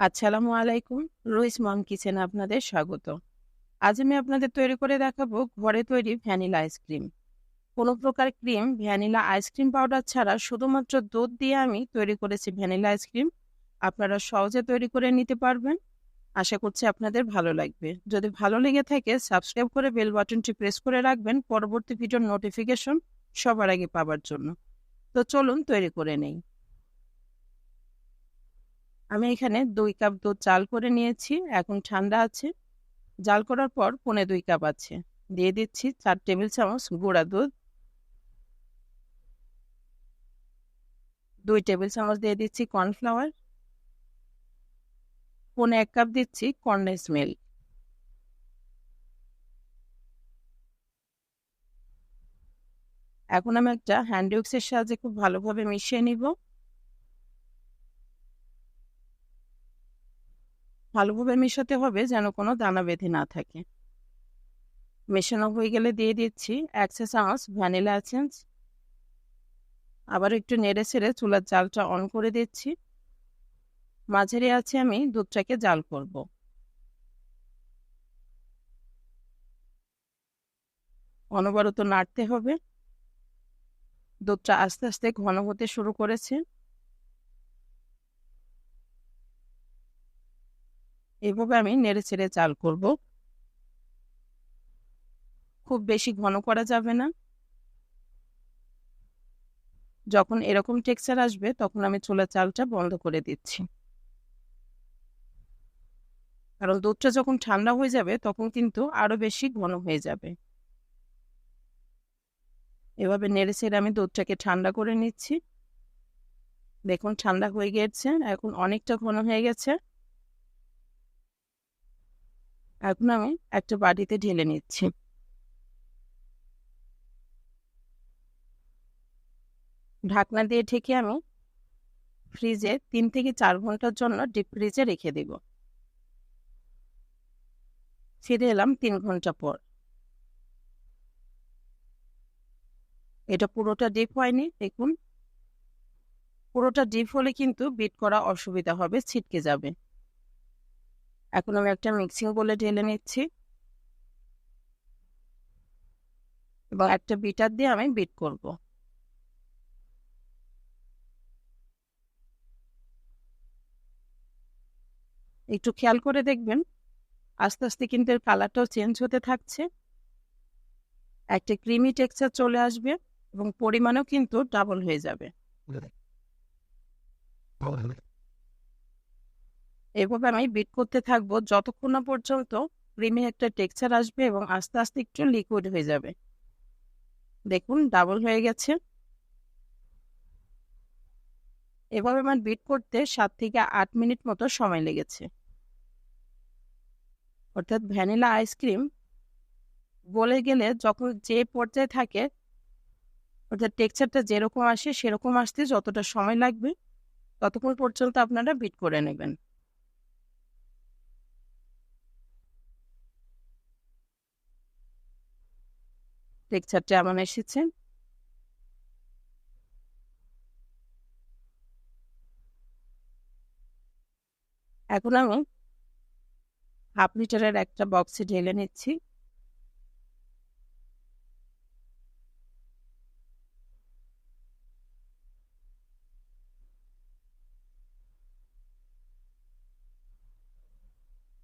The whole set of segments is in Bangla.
আসসালামু আলাইকুম। রুইস মম কিচেনে আপনাদের স্বাগত। আজ আমি আপনাদের তৈরি করে দেখাবো ঘরে তৈরি ভ্যানিলা আইসক্রিম। কোনো প্রকার ক্রিম, ভ্যানিলা আইসক্রিম পাউডার ছাড়া শুধুমাত্র দুধ দিয়ে আমি তৈরি করেছি ভ্যানিলা আইসক্রিম। আপনারা সহজে তৈরি করে নিতে পারবেন। আশা করছি আপনাদের ভালো লাগবে। যদি ভালো লেগে থাকে সাবস্ক্রাইব করে বেল বাটনটি প্রেস করে রাখবেন পরবর্তী ভিডিওর নোটিফিকেশন সবার আগে পাওয়ার জন্য। তো চলুন তৈরি করে নেই। আমি এখানে 2 কাপ দুধ জাল করে নিয়েছি, এখন ঠান্ডা আছে। জাল করার পর 1/2 কাপ আছে। দিয়ে দিচ্ছি 4 টেবিল চামচ গুঁড়া দুধ, 2 টেবিল চামচ দিয়ে দিচ্ছি কর্নফ্লাওয়ার, 1 কাপ দিচ্ছি কনডেন্স মিল্ক। এখন আমি একটা হ্যান্ড উইক্সের সাহায্যে খুব ভালোভাবে মিশিয়ে নিব। ভালোভাবে মেশাতে হবে যেন কোনো দানা বেঁধে না থাকে। মেশানো হয়ে গেলে দিয়ে দিচ্ছি 1 চা চামচ ভ্যানিলা এসেন্স। আবার একটু নেড়ে ছেড়ে চুলার জালটা অন করে দিচ্ছি। মাঝারি আছে আমি দুধটাকে জাল করব। অনবরত নাড়তে হবে। দুধটা আস্তে আস্তে ঘন হতে শুরু করেছে। এভাবে আমি নেড়ে ছেড়ে জাল করব। খুব বেশি ঘন করা যাবে না। যখন এরকম টেক্সচার আসবে তখন আমি চুলার জালটা বন্ধ করে দিচ্ছি। কারণ দুধটা যখন ঠান্ডা হয়ে যাবে তখন কিন্তু আরো বেশি ঘন হয়ে যাবে। এভাবে নেড়ে ছেড়ে আমি দুধটাকে ঠান্ডা করে নিচ্ছি। দেখুন ঠান্ডা হয়ে গেছে, এখন অনেকটা ঘন হয়ে গেছে। এখন আমি একটা বাটিতে ঢেলে নিচ্ছি। ঢাকনা দিয়ে ঢেকে আমি ফ্রিজে 3 থেকে 4 ঘন্টার জন্য ডিপ ফ্রিজে রেখে দেব। ফিরে এলাম 3 ঘন্টা পর। এটা পুরোটা ডিপ হয়নি, দেখুন। পুরোটা ডিপ হলে কিন্তু বিট করা অসুবিধা হবে, ছিটকে যাবে। এখন আমি একটা মিক্সিং বলে ঢেলে নিচ্ছি এবং একটা বিটার দিয়ে আমি বিট করব। একটু খেয়াল করে দেখবেন, আস্তে আস্তে কিন্তু এর কালারটাও চেঞ্জ হতে থাকছে। একটা ক্রিমি টেক্সচার চলে আসবে এবং পরিমাণও কিন্তু ডাবল হয়ে যাবে। এভাবে আমি বিট করতে থাকবো যতক্ষণ না পর্যন্ত ক্রিমি একটা টেক্সচার আসবে এবং আস্তে আস্তে একটু লিকুইড হয়ে যাবে। দেখুন ডাবল হয়ে গেছে। এভাবে আমার বিট করতে 7 থেকে 8 মিনিট মতো সময় লেগেছে। অর্থাৎ ভ্যানিলা আইসক্রিম গলে গেলে যখন যে পর্যায়ে থাকে, অর্থাৎ টেক্সচারটা যেরকম আসে সেরকম আসতে যতটা সময় লাগবে ততক্ষণ পর্যন্ত আপনারা বিট করে নেবেন। টেক্সচারটা এমন এসেছে। এখন আমি 1/2 লিটারের একটা বক্সে ঢেলে নিচ্ছি।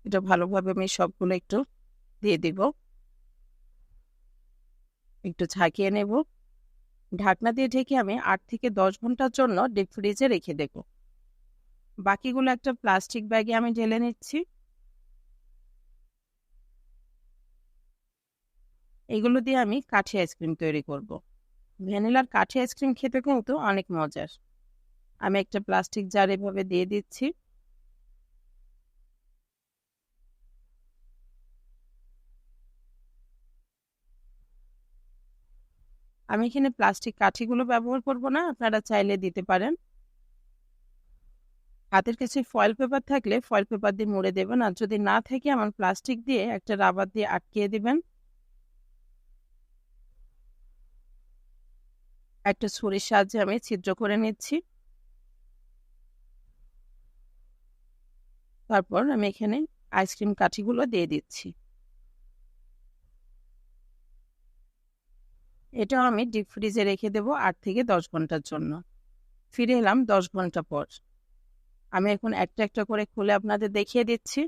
এটা ভালোভাবে আমি সবগুলো একটু দিয়ে দিব, একটু ঝাঁকিয়ে নেব। ঢাকনা দিয়ে ঢেকে আমি 8 থেকে 10 ঘন্টার জন্য ডিপ ফ্রিজে রেখে দেব। বাকিগুলো একটা প্লাস্টিক ব্যাগে আমি ঢেলে নিচ্ছি। এগুলো দিয়ে আমি কাঠি আইসক্রিম তৈরি করব। ভ্যানিলার কাঠি আইসক্রিম খেতে কিন্তু অনেক মজার। আমি একটা প্লাস্টিক জার এভাবে দিয়ে দিচ্ছি। আমি এখানে প্লাস্টিক কাঠিগুলো ব্যবহার করব না, আপনারা চাইলে দিতে পারেন। হাতের কাছে ফয়েল পেপার থাকলে ফয়েল পেপার দিয়ে মুড়ে দেবেন, আর যদি না থাকে এমন প্লাস্টিক দিয়ে একটা রাবার দিয়ে আটকিয়ে দিবেন। একটা ছুরির সাহায্যে আমি ছিদ্র করে নিচ্ছি। তারপর আমি এখানে আইসক্রিম কাঠিগুলো দিয়ে দিচ্ছি। এটাও আমি ডিপ ফ্রিজে রেখে দেবো 8 থেকে 10 ঘন্টার জন্য। ফিরে এলাম 10 ঘন্টা পর। আমি এখন একটা একটা করে খুলে আপনাদের দেখিয়ে দিচ্ছি।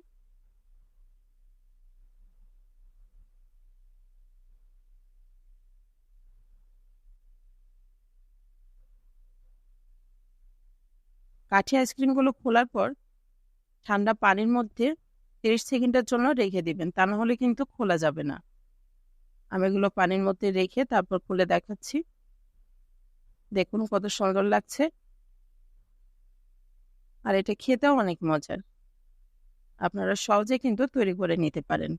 কাঠি আইসক্রিমগুলো খোলার পর ঠান্ডা পানির মধ্যে 30 সেকেন্ডের জন্য রেখে দিবেন, তা না হলে কিন্তু খোলা যাবে না। আমি এগুলো পানির মধ্যে রেখে তারপর খুলে দেখাচ্ছি। দেখুন কত সুন্দর লাগছে, আর এটা খেতেও অনেক মজার। আপনারা সহজে কিন্তু তৈরি করে নিতে পারেন।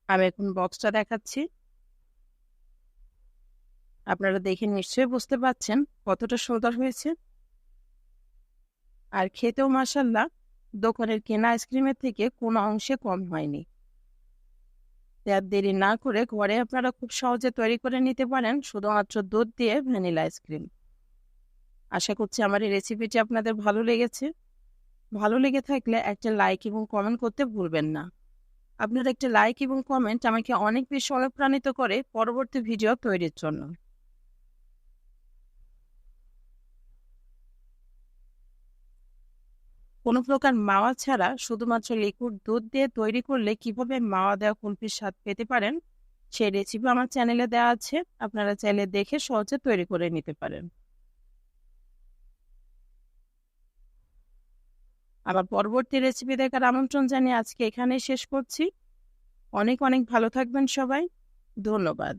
আমি এখন বক্সটা দেখাচ্ছি। আপনারা দেখে নিশ্চয়ই বুঝতে পারছেন কতটা সুন্দর হয়েছে, আর খেতেও মাশাআল্লাহ দোকানের কেনা আইসক্রিমের থেকে কোনো অংশে কম হয়নি। তাই আর দেরি না করে ঘরে আপনারা খুব সহজে তৈরি করে নিতে পারেন শুধুমাত্র দুধ দিয়ে ভ্যানিলা আইসক্রিম। আশা করছি আমার এই রেসিপিটি আপনাদের ভালো লেগেছে। ভালো লেগে থাকলে একটা লাইক এবং কমেন্ট করতে ভুলবেন না। আপনার একটা লাইক এবং কমেন্ট আমাকে অনেক বেশি অনুপ্রাণিত করে পরবর্তী ভিডিও তৈরির জন্য। কোনো প্রকার মাওয়া ছাড়া শুধুমাত্র লিকুইড দুধ দিয়ে তৈরি করলে কিভাবে মাওয়া দেওয়া কুলফির স্বাদ পেতে পারেন সেই রেসিপি আমার চ্যানেলে দেওয়া আছে। আপনারা চাইলে দেখে সহজে তৈরি করে নিতে পারেন। আবার পরবর্তী রেসিপি দেখার আমন্ত্রণ জানিয়ে আজকে এখানেই শেষ করছি। অনেক অনেক ভালো থাকবেন সবাই। ধন্যবাদ।